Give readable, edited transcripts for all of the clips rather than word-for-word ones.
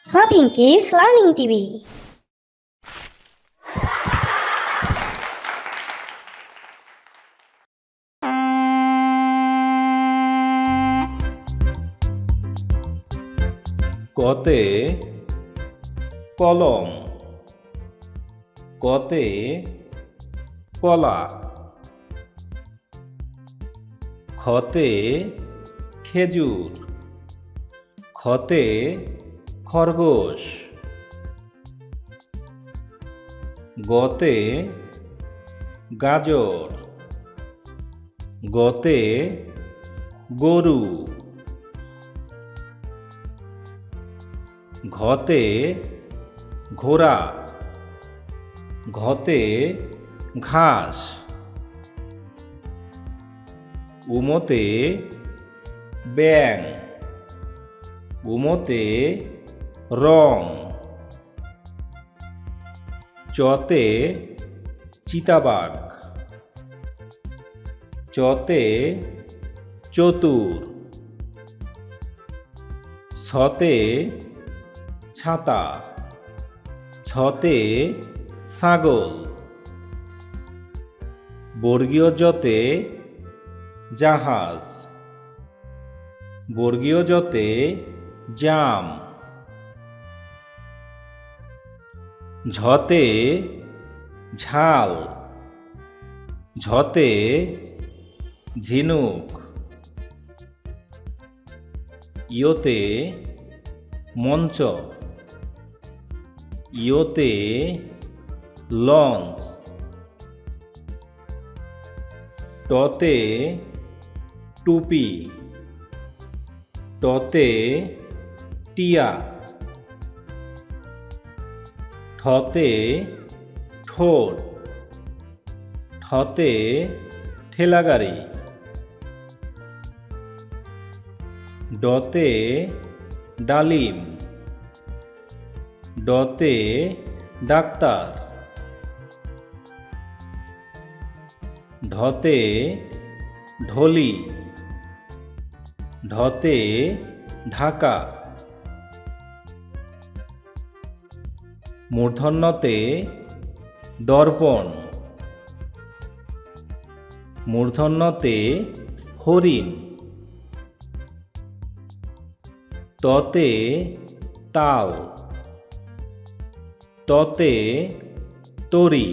Hopping Kids Learning TV. কতে কলম, কতে কলা, খতে খেজুর, খতে খরগোশ, গতে গাজর, গতে গরু, ঘতে ঘোড়া, ঘতে ঘাস, উমতে ব্যাঙ, উমতে রং, চতে চিতাবাঘ, চতে চতুর, ছতে ছাতা, ছতে ছাগল, বর্গীয় জতে জাহাজ, বর্গীয় জতে জাম, ঝতে ঝাল, ঝতে ঝিনুক, ইয়তে মঞ্চ, ইয়তে লঞ্চ, টতে টুপি, টতে টিয়া, ঠতে ঠোঁট, ঠতে ঠেলাগাড়ি, ডতে ডালিম, ডতে ডাক্তার, ঢতে ঢলি, ঢতে ঢাকা, মূর্ধন্যতে দর্পণ, মূর্ধন্যতে হরিণ, ততে তাল, ততে তরি,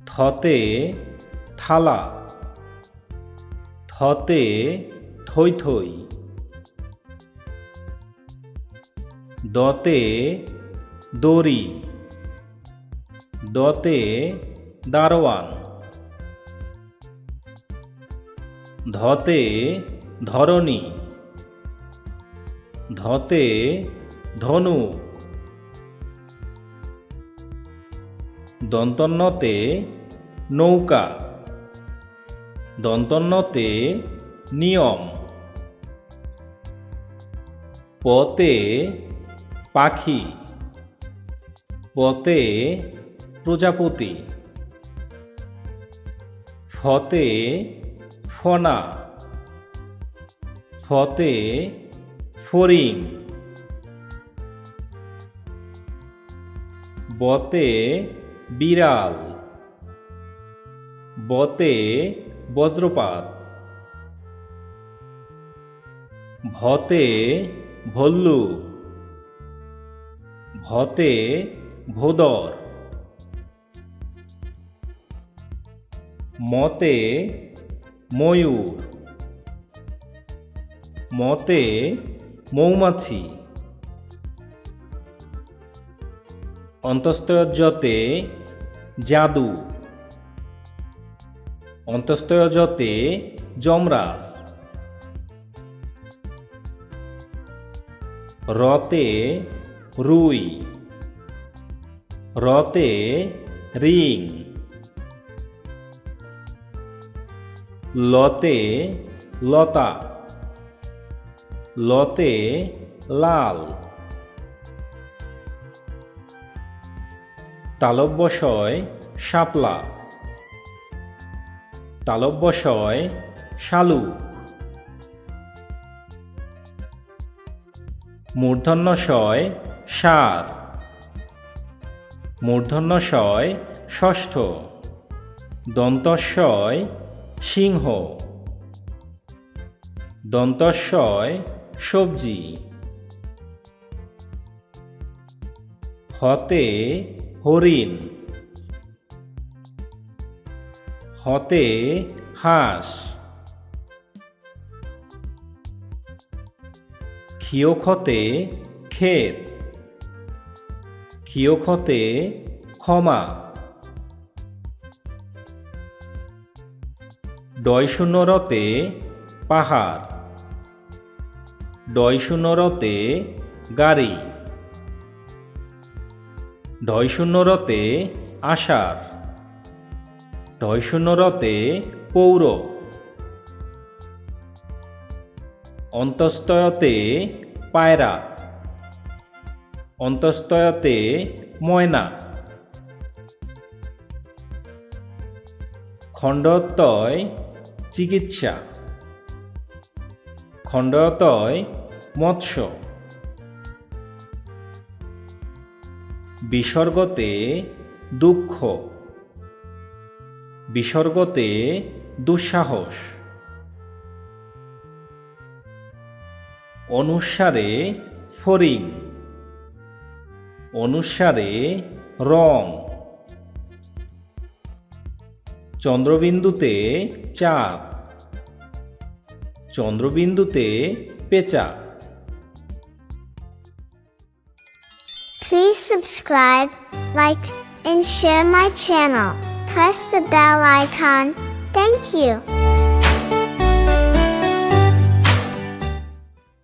থতে থালা, থতে থই থই, দতে দড়ি, দতে দারোয়ান, ধতে ধরণী, ধতে ধনুক, দন্তন্যতে নৌকা, দন্তন্যতে নিয়ম, পতে পাখি, পতে প্রজাপতি, ফতে ফনা, ফতে ফড়িং, বতে বিড়াল, বতে বজ্রপাত, ভতে ভল্লুক, ভতে ভোদর, মতে ময়ূর, মতে মৌমাছি, অন্তস্তয়জতে জাদু, অন্তস্তয়জতে যমরাজ, রতে রুই, রতে রিং, লতে লতা, লতে লাল, তালব্যশয় শাপলা, তালব্যশয় শালুক, মূর্ধন্য ষয় সার, মূর্ধন্য ষয় ষষ্ঠ, দন্তস্বয় সিংহ, দন্তস্বয় সবজি, হতে হরিণ, হতে হাঁস, ক্ষিয়ক্ষতে ক্ষেত, ক্ষিয়ক্ষতে ক্ষমা, ডয়শূন্যরতে পাহাড়, ডয়শূন্যরতে গাড়ি, ঢয়শূন্যরতে আষাঢ়, ঢয়শূন্যরতে পৌর, অন্তস্তয়তে পায়রা, অন্তস্তয়তে ময়না, খণ্ডত্যয় চিকিৎসা, খণ্ডয়তয় মৎস্য, বিসর্গতে দুঃখ, বিসর্গতে দুঃসাহস, অনুসারে ফড়িং, অনুসারে রং, চন্দ্রবিন্দুতে চাঁদ, চন্দ্রবিন্দুতে পেঁচা। Please subscribe, like, and share my channel. Press the bell icon. Thank you.